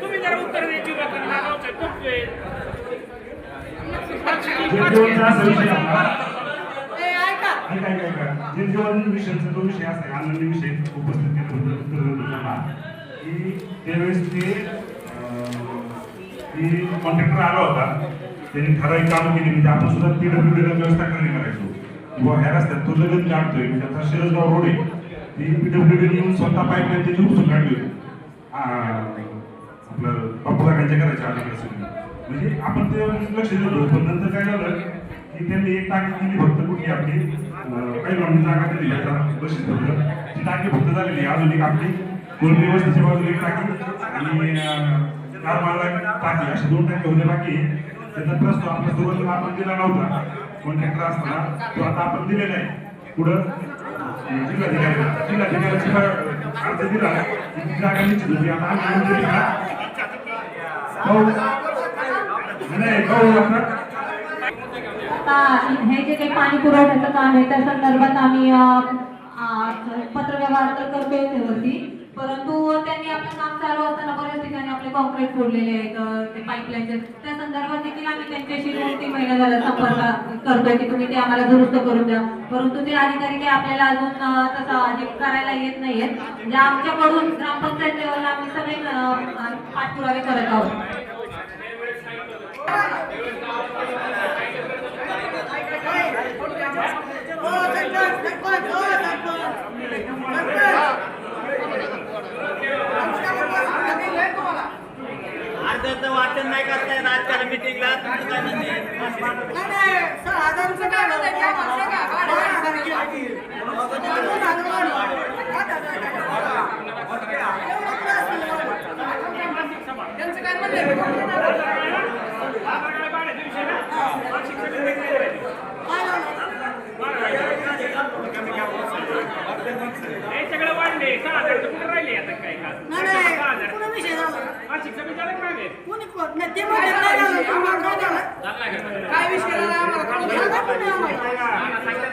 तुम्ही जरा उत्तर द्यायची जीवन मिशनचा जो विषय असा आनंद विषय उपस्थित केला की त्यावेळेस कॉन्ट्रॅक्टर आला होता, त्यांनी ठराविक कामं केली. म्हणजे आपण सुद्धा पीडब्ल्यूडीला व्यवस्था करणे करायचो किंवा ह्या रस्त्यात तो लगेच काढतोय म्हणजे आता शिरसगाव रोड आहे, ती पीडब्ल्यूडी येऊन स्वतः पाईपलाईन त्याची उपसून काढली होती आपलं बापू काकांच्या करायच्या आधी. म्हणजे आपण ते लक्ष देतो, पण नंतर काय झालं की त्यांनी एक टाकी दिली फक्त कुठली आपली काही लोकांनी जागा दिली बशीत फक्त ती टाकी फक्त झालेली. अजून एक आपली कोणती वस्तीच्या बाजूला एक टाकी आणि कारमाला टाकी अशा 2 टाक्या होत्या बाकी. त्याचा प्रश्न आपल्या सुरुवातीला आपण दिला नव्हता कॉन्ट्रॅक्टर असताना, तो आता आपण दिलेला आहे. पुढं जिल्हाधिकाऱ्याची अर्ज दिला जागा निश्चित होती. आता आम्ही हे जे काही पाणी पुरवठ्याचं काम आहे त्या संदर्भात आम्ही पत्रव्यवहार तर करतोय त्यावरती, परंतु त्यांनी आपलं काम चालू असताना बऱ्याच ठिकाणी आपले कॉन्क्रीट फोडलेले आहेत ते पाईपलाईनचे. त्या संदर्भात देखील आम्ही त्यांच्याशी 2-3 महिने झाला संपर्क करतोय की तुम्ही ते आम्हाला दुरुस्त करून द्या, परंतु ते अधिकारी काही आपल्याला अजून तसं करायला येत नाहीयेत. म्हणजे आमच्याकडून ग्रामपंचायत लेवलला आम्ही सगळे पाठपुरावे करत आहोत. वाचन नाही करताय राजकारण मिटिंगला सगळं वाढले 6,000 कुठे राहिले आता काय काय विषय